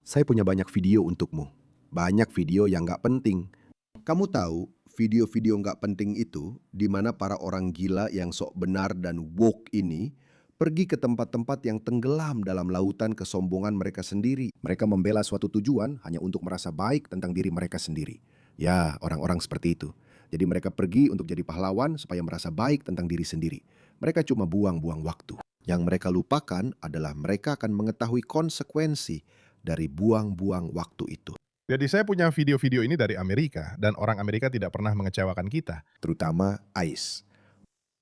Saya punya banyak video untukmu. Banyak video yang nggak penting. Kamu tahu, video-video nggak penting itu di mana para orang gila yang sok benar dan woke ini pergi ke tempat-tempat yang tenggelam dalam lautan kesombongan mereka sendiri. Mereka membela suatu tujuan hanya untuk merasa baik tentang diri mereka sendiri. Ya, orang-orang seperti itu. Jadi mereka pergi untuk jadi pahlawan supaya merasa baik tentang diri sendiri. Mereka cuma buang-buang waktu. Yang mereka lupakan adalah mereka akan mengetahui konsekuensi dari buang-buang waktu itu. Jadi saya punya video-video ini dari Amerika, dan orang Amerika tidak pernah mengecewakan kita. Terutama ICE.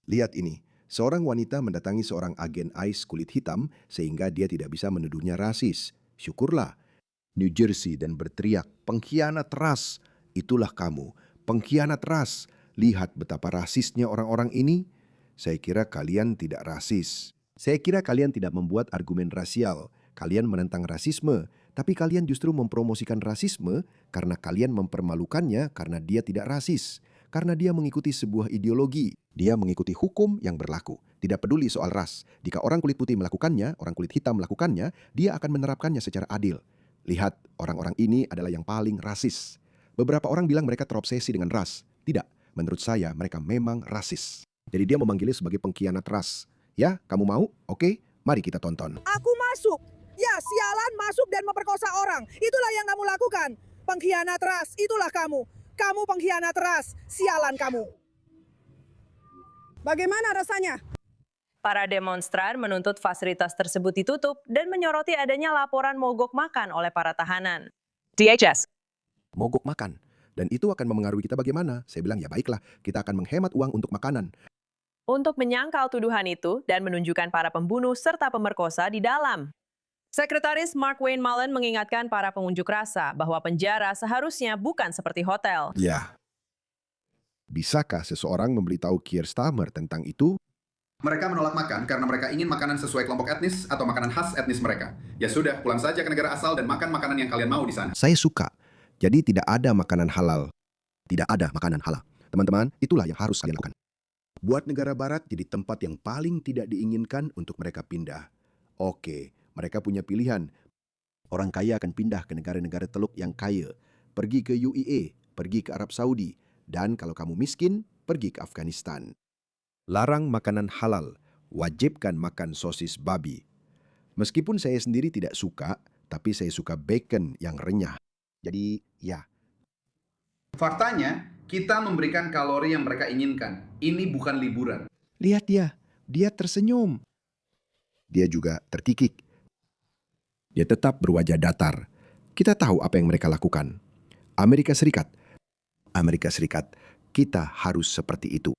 Lihat ini, seorang wanita mendatangi seorang agen ICE kulit hitam sehingga dia tidak bisa menuduhnya rasis. Syukurlah. New Jersey dan berteriak, "Pengkhianat ras, itulah kamu, pengkhianat ras. Lihat betapa rasisnya orang-orang ini. Saya kira kalian tidak rasis. Saya kira kalian tidak membuat argumen rasial. Kalian menentang rasisme, tapi kalian justru mempromosikan rasisme karena kalian mempermalukannya karena dia tidak rasis. Karena dia mengikuti sebuah ideologi. Dia mengikuti hukum yang berlaku. Tidak peduli soal ras. Jika orang kulit putih melakukannya, orang kulit hitam melakukannya, dia akan menerapkannya secara adil. Lihat, orang-orang ini adalah yang paling rasis. Beberapa orang bilang mereka terobsesi dengan ras. Tidak, menurut saya mereka memang rasis. Jadi dia memanggilnya sebagai pengkhianat ras. Ya, kamu mau? Oke, mari kita tonton. Aku masuk. Ya, sialan masuk dan memperkosa orang. Itulah yang kamu lakukan. Pengkhianat ras, itulah kamu. Kamu pengkhianat ras. Sialan kamu. Bagaimana rasanya? Para demonstran menuntut fasilitas tersebut ditutup dan menyoroti adanya laporan mogok makan oleh para tahanan. DHS. Mogok makan. Dan itu akan memengaruhi kita bagaimana? Saya bilang, ya baiklah, kita akan menghemat uang untuk makanan. Untuk menyangkal tuduhan itu dan menunjukkan para pembunuh serta pemerkosa di dalam. Sekretaris Mark Wayne Mullen mengingatkan para pengunjuk rasa bahwa penjara seharusnya bukan seperti hotel. Ya. Bisakah seseorang memberitahu Keir Starmer tentang itu? Mereka menolak makan karena mereka ingin makanan sesuai kelompok etnis atau makanan khas etnis mereka. Ya sudah, pulang saja ke negara asal dan makan makanan yang kalian mau di sana. Saya suka. Jadi tidak ada makanan halal. Tidak ada makanan halal. Teman-teman, itulah yang harus kalian lakukan. Buat negara barat jadi tempat yang paling tidak diinginkan untuk mereka pindah. Oke, mereka punya pilihan. Orang kaya akan pindah ke negara-negara teluk yang kaya. Pergi ke UEA, pergi ke Arab Saudi. Dan kalau kamu miskin, pergi ke Afghanistan. Larang makanan halal, wajibkan makan sosis babi. Meskipun saya sendiri tidak suka, tapi saya suka bacon yang renyah. Jadi, ya. Faktanya, kita memberikan kalori yang mereka inginkan. Ini bukan liburan. Lihat dia tersenyum. Dia juga terkikik. Dia tetap berwajah datar. Kita tahu apa yang mereka lakukan. Amerika Serikat, kita harus seperti itu.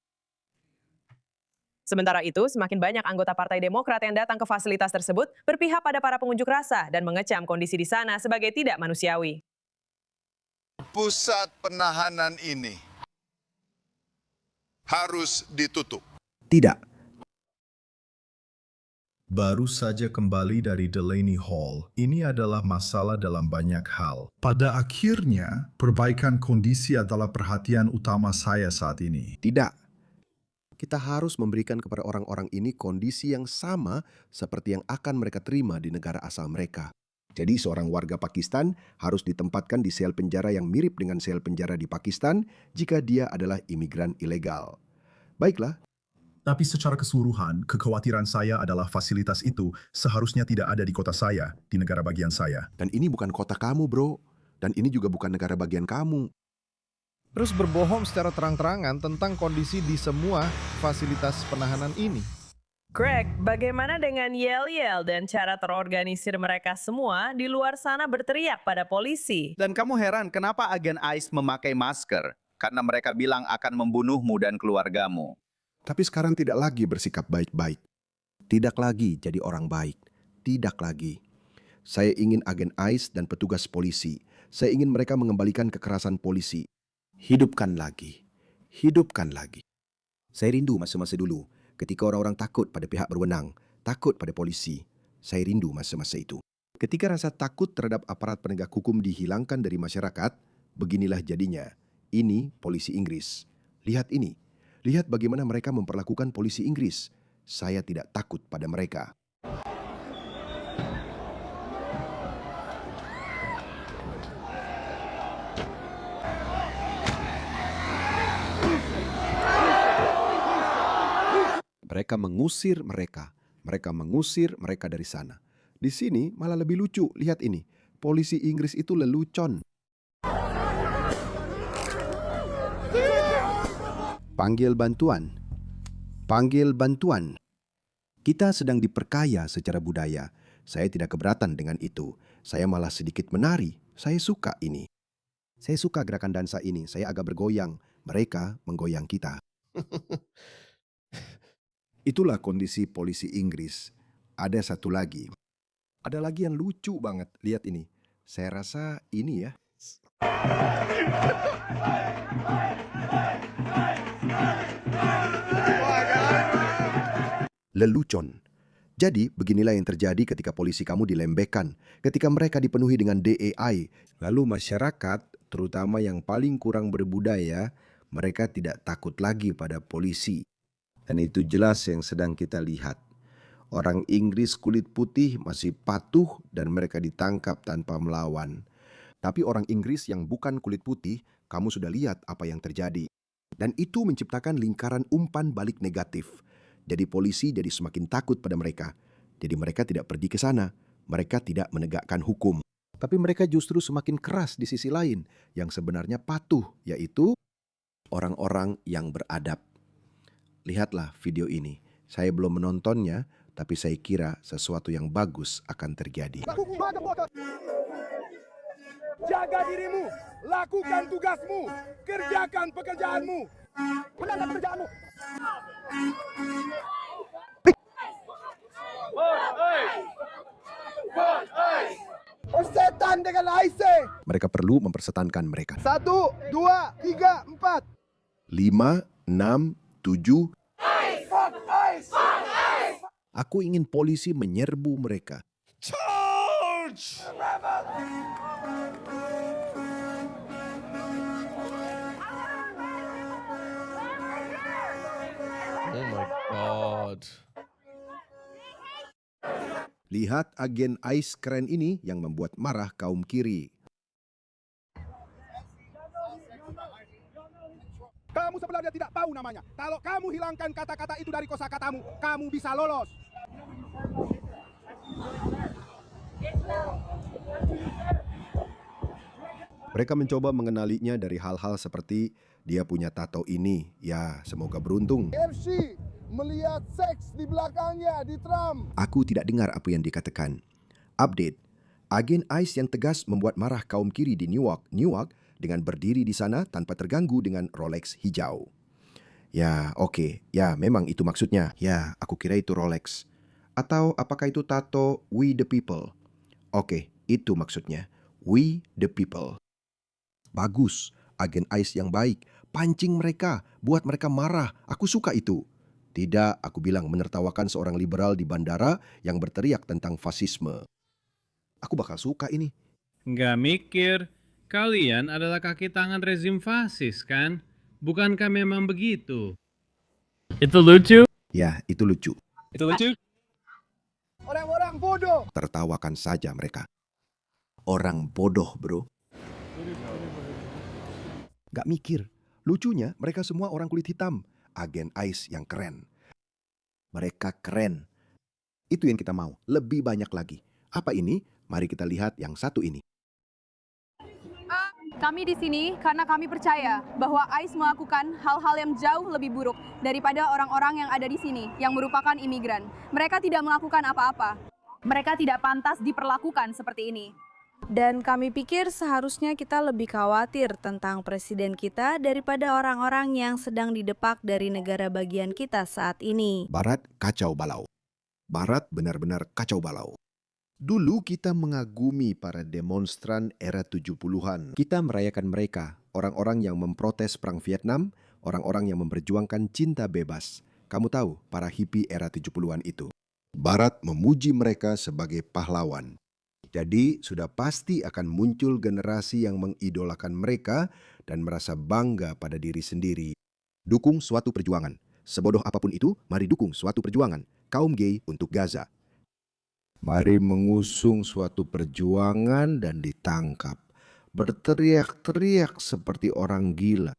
Sementara itu, semakin banyak anggota Partai Demokrat yang datang ke fasilitas tersebut berpihak pada para pengunjuk rasa dan mengecam kondisi di sana sebagai tidak manusiawi. Pusat penahanan ini harus ditutup. Tidak. Baru saja kembali dari Delaney Hall, ini adalah masalah dalam banyak hal. Pada akhirnya, perbaikan kondisi adalah perhatian utama saya saat ini. Tidak. Kita harus memberikan kepada orang-orang ini kondisi yang sama seperti yang akan mereka terima di negara asal mereka. Jadi seorang warga Pakistan harus ditempatkan di sel penjara yang mirip dengan sel penjara di Pakistan jika dia adalah imigran ilegal. Baiklah. Tapi secara keseluruhan, kekhawatiran saya adalah fasilitas itu seharusnya tidak ada di kota saya, di negara bagian saya. Dan ini bukan kota kamu, bro. Dan ini juga bukan negara bagian kamu. Terus berbohong secara terang-terangan tentang kondisi di semua fasilitas penahanan ini. Greg, bagaimana dengan yel-yel dan cara terorganisir mereka semua di luar sana berteriak pada polisi? Dan kamu heran kenapa agen ICE memakai masker? Karena mereka bilang akan membunuhmu dan keluargamu. Tapi sekarang tidak lagi bersikap baik-baik. Tidak lagi jadi orang baik. Tidak lagi. Saya ingin agen ICE dan petugas polisi. Saya ingin mereka mengembalikan kekerasan polisi. Hidupkan lagi. Hidupkan lagi. Saya rindu masa-masa dulu. Ketika orang-orang takut pada pihak berwenang, takut pada polisi. Saya rindu masa-masa itu. Ketika rasa takut terhadap aparat penegak hukum dihilangkan dari masyarakat, beginilah jadinya. Ini polisi Inggris. Lihat ini. Lihat bagaimana mereka memperlakukan polisi Inggris. Saya tidak takut pada mereka. Mereka mengusir mereka. Mereka mengusir mereka dari sana. Di sini malah lebih lucu. Lihat ini. Polisi Inggris itu lelucon. Panggil bantuan. Panggil bantuan. Kita sedang diperkaya secara budaya. Saya tidak keberatan dengan itu. Saya malah sedikit menari. Saya suka ini. Saya suka gerakan dansa ini. Saya agak bergoyang. Mereka menggoyang kita. Itulah kondisi polisi Inggris. Ada satu lagi. Ada lagi yang lucu banget. Lihat ini. Saya rasa ini ya. Lelucon. Jadi, beginilah yang terjadi ketika polisi kamu dilembekkan, ketika mereka dipenuhi dengan DEI. Lalu masyarakat, terutama yang paling kurang berbudaya, mereka tidak takut lagi pada polisi. Dan itu jelas yang sedang kita lihat. Orang Inggris kulit putih masih patuh dan mereka ditangkap tanpa melawan. Tapi orang Inggris yang bukan kulit putih, kamu sudah lihat apa yang terjadi. Dan itu menciptakan lingkaran umpan balik negatif. Jadi polisi jadi semakin takut pada mereka. Jadi mereka tidak pergi ke sana. Mereka tidak menegakkan hukum. Tapi mereka justru semakin keras di sisi lain yang sebenarnya patuh, yaitu orang-orang yang beradab. Lihatlah video ini. Saya belum menontonnya, tapi saya kira sesuatu yang bagus akan terjadi. Jaga dirimu, lakukan tugasmu, kerjakan pekerjaanmu. Menangkan pekerjaanmu. Persetan dengan IC. Mereka perlu mempersetankan mereka. 1, 2, 3, 4. 5, 6, 7. Aku ingin polisi menyerbu mereka. Charge! Oh my God. Lihat agen ICE keren ini yang membuat marah kaum kiri. Kamu sebenarnya tidak tahu namanya. Kalau kamu hilangkan kata-kata itu dari kosakatamu, kamu bisa lolos. Mereka mencoba mengenalinya dari hal-hal seperti dia punya tato ini. Ya, semoga beruntung. FC melihat seks di belakangnya di tram. Aku tidak dengar apa yang dikatakan. Update. Agen ICE yang tegas membuat marah kaum kiri di Newark dengan berdiri di sana tanpa terganggu dengan Rolex hijau. Ya, oke. Ya, memang itu maksudnya. Ya, aku kira itu Rolex. Atau apakah itu tato We the People? Oke, itu maksudnya. We the People. Bagus, agen ICE yang baik. Pancing mereka, buat mereka marah. Aku suka itu. Tidak, aku bilang menertawakan seorang liberal di bandara yang berteriak tentang fasisme. Aku bakal suka ini. Nggak mikir, kalian adalah kaki tangan rezim fasis kan? Bukankah memang begitu? Itu lucu? Ya, itu lucu. Itu lucu? Orang-orang bodoh. Tertawakan saja mereka. Orang bodoh, bro. Gak mikir. Lucunya, mereka semua orang kulit hitam. Agen ICE yang keren. Mereka keren. Itu yang kita mau. Lebih banyak lagi. Apa ini? Mari kita lihat yang satu ini. Kami di sini karena kami percaya bahwa ICE melakukan hal-hal yang jauh lebih buruk daripada orang-orang yang ada di sini, yang merupakan imigran. Mereka tidak melakukan apa-apa. Mereka tidak pantas diperlakukan seperti ini. Dan kami pikir seharusnya kita lebih khawatir tentang presiden kita daripada orang-orang yang sedang didepak dari negara bagian kita saat ini. Barat kacau balau. Barat benar-benar kacau balau. Dulu kita mengagumi para demonstran era 70-an. Kita merayakan mereka, orang-orang yang memprotes perang Vietnam, orang-orang yang memperjuangkan cinta bebas. Kamu tahu, para hippie era 70-an itu. Barat memuji mereka sebagai pahlawan. Jadi sudah pasti akan muncul generasi yang mengidolakan mereka dan merasa bangga pada diri sendiri. Dukung suatu perjuangan. Sebodoh apapun itu, mari dukung suatu perjuangan. Kaum gay untuk Gaza. Mari mengusung suatu perjuangan dan ditangkap. Berteriak-teriak seperti orang gila.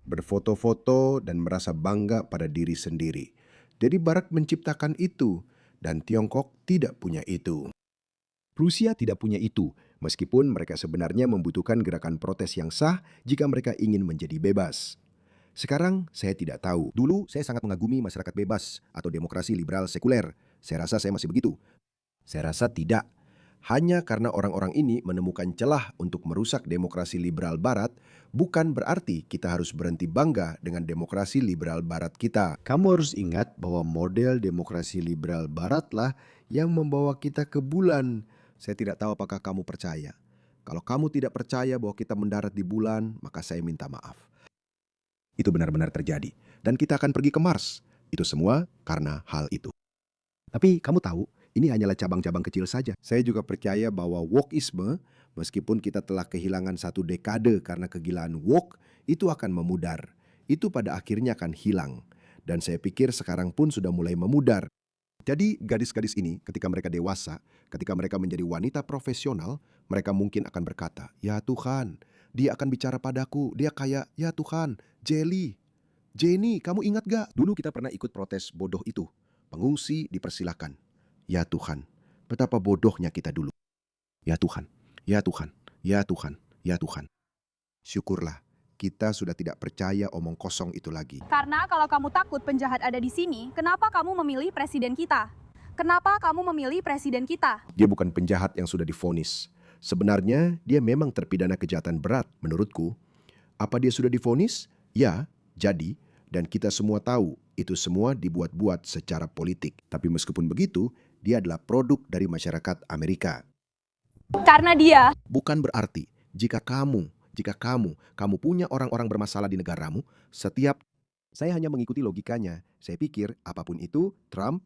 Berfoto-foto dan merasa bangga pada diri sendiri. Jadi Barat menciptakan itu, dan Tiongkok tidak punya itu. Rusia tidak punya itu, meskipun mereka sebenarnya membutuhkan gerakan protes yang sah jika mereka ingin menjadi bebas. Sekarang saya tidak tahu. Dulu saya sangat mengagumi masyarakat bebas atau demokrasi liberal sekuler. Saya rasa saya masih begitu. Saya rasa tidak. Hanya karena orang-orang ini menemukan celah untuk merusak demokrasi liberal Barat, bukan berarti kita harus berhenti bangga dengan demokrasi liberal Barat kita. Kamu harus ingat bahwa model demokrasi liberal Barat lah yang membawa kita ke bulan. Saya tidak tahu apakah kamu percaya. Kalau kamu tidak percaya bahwa kita mendarat di bulan, maka saya minta maaf. Itu benar-benar terjadi. Dan kita akan pergi ke Mars. Itu semua karena hal itu. Tapi kamu tahu, ini hanyalah cabang-cabang kecil saja. Saya juga percaya bahwa wokeisme, meskipun kita telah kehilangan 1 dekade karena kegilaan woke, itu akan memudar. Itu pada akhirnya akan hilang. Dan saya pikir sekarang pun sudah mulai memudar. Jadi gadis-gadis ini ketika mereka dewasa, ketika mereka menjadi wanita profesional, mereka mungkin akan berkata, "Ya Tuhan, dia akan bicara padaku, dia kayak, ya Tuhan, Jenny, kamu ingat gak? Dulu kita pernah ikut protes bodoh itu. Pengungsi dipersilakan. Ya Tuhan, betapa bodohnya kita dulu. Ya Tuhan, ya Tuhan, ya Tuhan, ya Tuhan. Syukurlah, kita sudah tidak percaya omong kosong itu lagi. Karena kalau kamu takut penjahat ada di sini, kenapa kamu memilih presiden kita? Kenapa kamu memilih presiden kita? Dia bukan penjahat yang sudah divonis. Sebenarnya dia memang terpidana kejahatan berat menurutku. Apa dia sudah divonis? Ya, jadi. Dan kita semua tahu itu semua dibuat-buat secara politik. Tapi meskipun begitu, dia adalah produk dari masyarakat Amerika. Karena dia. Bukan berarti jika kamu punya orang-orang bermasalah di negaramu, saya hanya mengikuti logikanya. Saya pikir apapun itu, Trump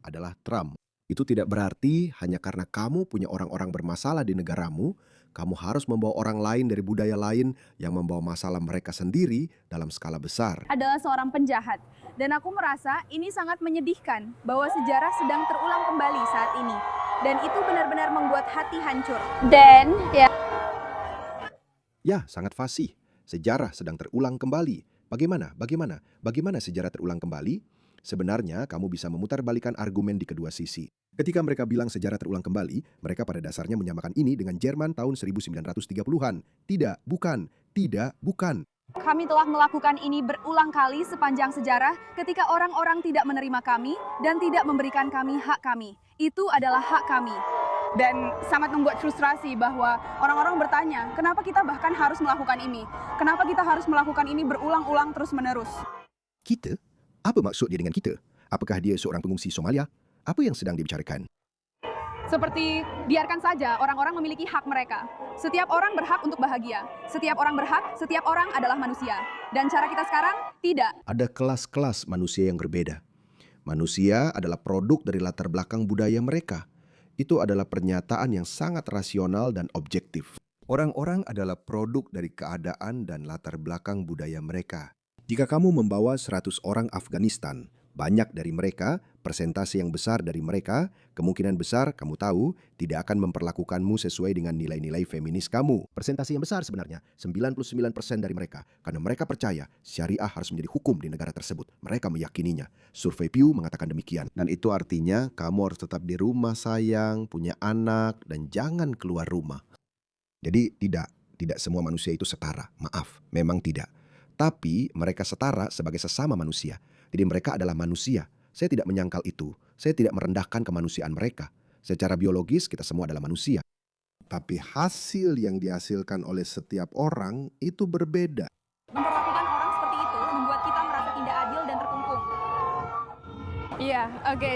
adalah Trump. Itu tidak berarti hanya karena kamu punya orang-orang bermasalah di negaramu, kamu harus membawa orang lain dari budaya lain yang membawa masalah mereka sendiri dalam skala besar. Adalah seorang penjahat. Dan aku merasa ini sangat menyedihkan bahwa sejarah sedang terulang kembali saat ini. Dan itu benar-benar membuat hati hancur. Dan Ya, sangat fasih. Sejarah sedang terulang kembali. Bagaimana sejarah terulang kembali? Sebenarnya kamu bisa memutarbalikkan argumen di kedua sisi. Ketika mereka bilang sejarah terulang kembali, mereka pada dasarnya menyamakan ini dengan Jerman tahun 1930-an. Tidak, bukan. kami telah melakukan ini berulang kali sepanjang sejarah ketika orang-orang tidak menerima kami dan tidak memberikan kami hak kami. Itu adalah hak kami. Dan sangat membuat frustrasi bahwa orang-orang bertanya, kenapa kita bahkan harus melakukan ini? Kenapa kita harus melakukan ini berulang-ulang terus-menerus? Kita? Apa maksud dia dengan kita? Apakah dia seorang pengungsi Somalia? Apa yang sedang dibicarakan? Seperti biarkan saja orang-orang memiliki hak mereka. Setiap orang berhak untuk bahagia. Setiap orang berhak, setiap orang adalah manusia. Dan cara kita sekarang, tidak. Ada kelas-kelas manusia yang berbeda. Manusia adalah produk dari latar belakang budaya mereka. Itu adalah pernyataan yang sangat rasional dan objektif. Orang-orang adalah produk dari keadaan dan latar belakang budaya mereka. Jika kamu membawa 100 orang Afghanistan, banyak dari mereka, persentase yang besar dari mereka, kemungkinan besar kamu tahu, tidak akan memperlakukanmu sesuai dengan nilai-nilai feminis kamu. Persentase yang besar sebenarnya, 99% dari mereka. Karena mereka percaya syariah harus menjadi hukum di negara tersebut. Mereka meyakininya. Survei Pew mengatakan demikian. Dan itu artinya kamu harus tetap di rumah sayang, punya anak, dan jangan keluar rumah. Jadi tidak semua manusia itu setara. Maaf, memang tidak. Tapi mereka setara sebagai sesama manusia. Jadi mereka adalah manusia. Saya tidak menyangkal itu. Saya tidak merendahkan kemanusiaan mereka. Secara biologis kita semua adalah manusia. Tapi hasil yang dihasilkan oleh setiap orang itu berbeda. Memperlakukan orang seperti itu membuat kita merasa tidak adil dan terkungkung. Iya, oke,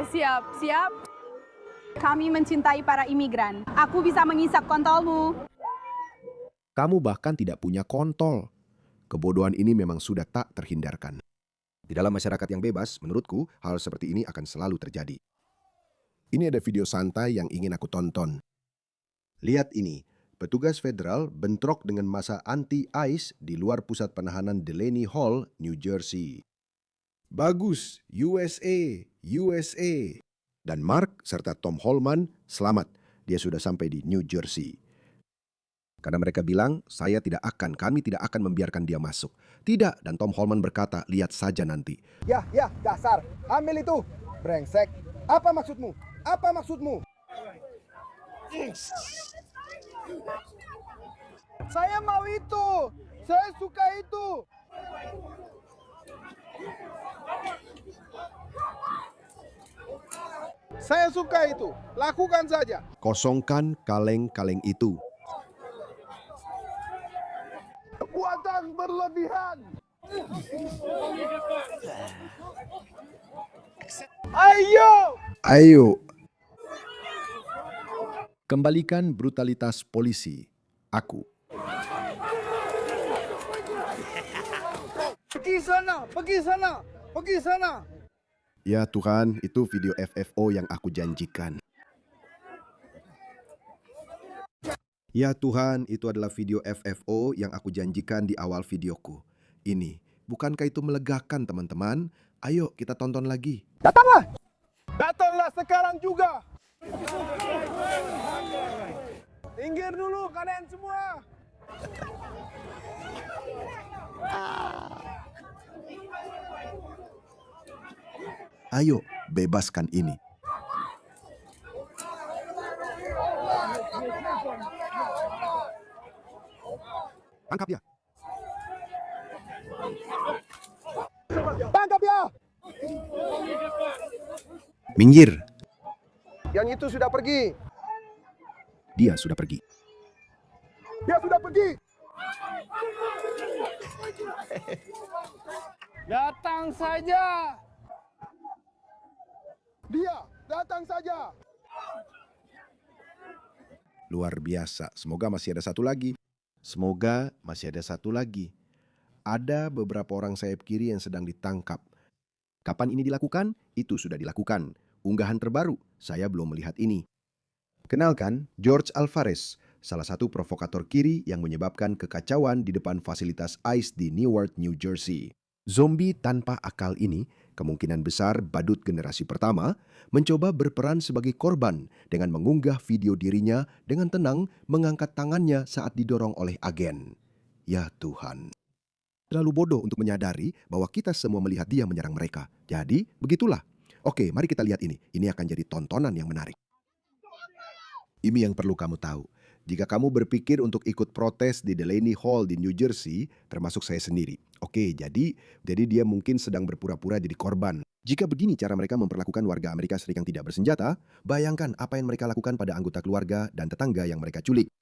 siap. Kami mencintai para imigran. Aku bisa mengisap kontolmu. Kamu bahkan tidak punya kontol. Kebodohan ini memang sudah tak terhindarkan. Di dalam masyarakat yang bebas, menurutku, hal seperti ini akan selalu terjadi. Ini ada video santai yang ingin aku tonton. Lihat ini, petugas federal bentrok dengan massa anti-ICE di luar pusat penahanan Delaney Hall, New Jersey. Bagus, USA. Dan Mark serta Tom Holman selamat, dia sudah sampai di New Jersey. Karena mereka bilang, kami tidak akan membiarkan dia masuk. Tidak, dan Tom Holman berkata, lihat saja nanti. Ya, dasar. Ambil itu. Brengsek. Apa maksudmu? Apa maksudmu? Saya mau itu. Saya suka itu. Saya suka itu. Lakukan saja. Kosongkan kaleng-kaleng itu. Kekuatan berlebihan. Ayo. Kembalikan brutalitas polisi. Aku. Pergi sana, pergi sana, pergi sana. Ya Tuhan, itu video FFO yang aku janjikan. Ya Tuhan, itu adalah video FFO yang aku janjikan di awal videoku. Ini, bukankah itu melegakan teman-teman? Ayo kita tonton lagi. Datanglah! Datanglah sekarang juga! Minggir dulu kalian semua! Ayo, bebaskan ini. Tangkap dia. Tangkap ya! Minggir. Yang itu sudah pergi. Dia sudah pergi. Dia sudah pergi. Datang saja. Dia datang saja. Luar biasa. Semoga masih ada satu lagi. Semoga masih ada satu lagi. Ada beberapa orang sayap kiri yang sedang ditangkap. Kapan ini dilakukan? Itu sudah dilakukan. Unggahan terbaru, saya belum melihat ini. Kenalkan, George Alvarez, salah satu provokator kiri yang menyebabkan kekacauan di depan fasilitas ICE di Newark, New Jersey. Zombie tanpa akal ini, kemungkinan besar badut generasi pertama, mencoba berperan sebagai korban dengan mengunggah video dirinya dengan tenang mengangkat tangannya saat didorong oleh agen. Ya Tuhan. Terlalu bodoh untuk menyadari bahwa kita semua melihat dia menyerang mereka. Jadi, begitulah. Oke, mari kita lihat ini. Ini akan jadi tontonan yang menarik. Ini yang perlu kamu tahu. Jika kamu berpikir untuk ikut protes di Delaney Hall di New Jersey, termasuk saya sendiri. Oke, jadi dia mungkin sedang berpura-pura jadi korban. Jika begini cara mereka memperlakukan warga Amerika Serikat yang tidak bersenjata, bayangkan apa yang mereka lakukan pada anggota keluarga dan tetangga yang mereka culik.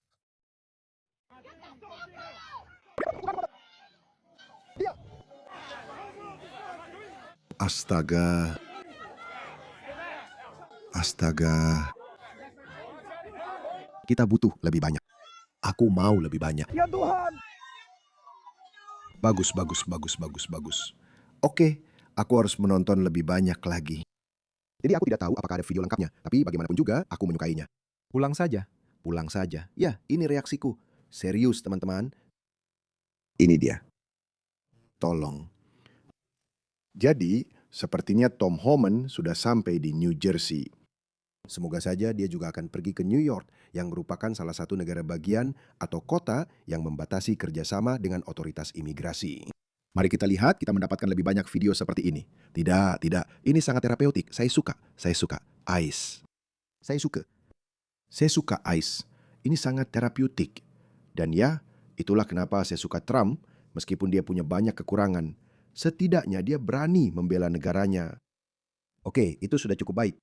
Astaga. Astaga. Kita butuh lebih banyak. Aku mau lebih banyak. Ya Tuhan. Bagus. Oke, aku harus menonton lebih banyak lagi. Jadi aku tidak tahu apakah ada video lengkapnya, tapi bagaimanapun juga aku menyukainya. Pulang saja. Pulang saja. Ya, ini reaksiku. Serius teman-teman. Ini dia. Tolong. Jadi, sepertinya Tom Holman sudah sampai di New Jersey. Semoga saja dia juga akan pergi ke New York yang merupakan salah satu negara bagian atau kota yang membatasi kerjasama dengan otoritas imigrasi. Mari kita lihat, kita mendapatkan lebih banyak video seperti ini. Tidak. Ini sangat terapeutik. Saya suka. ICE. Saya suka ICE. Ini sangat terapeutik. Dan ya, itulah kenapa saya suka Trump meskipun dia punya banyak kekurangan. Setidaknya dia berani membela negaranya. Oke, itu sudah cukup baik.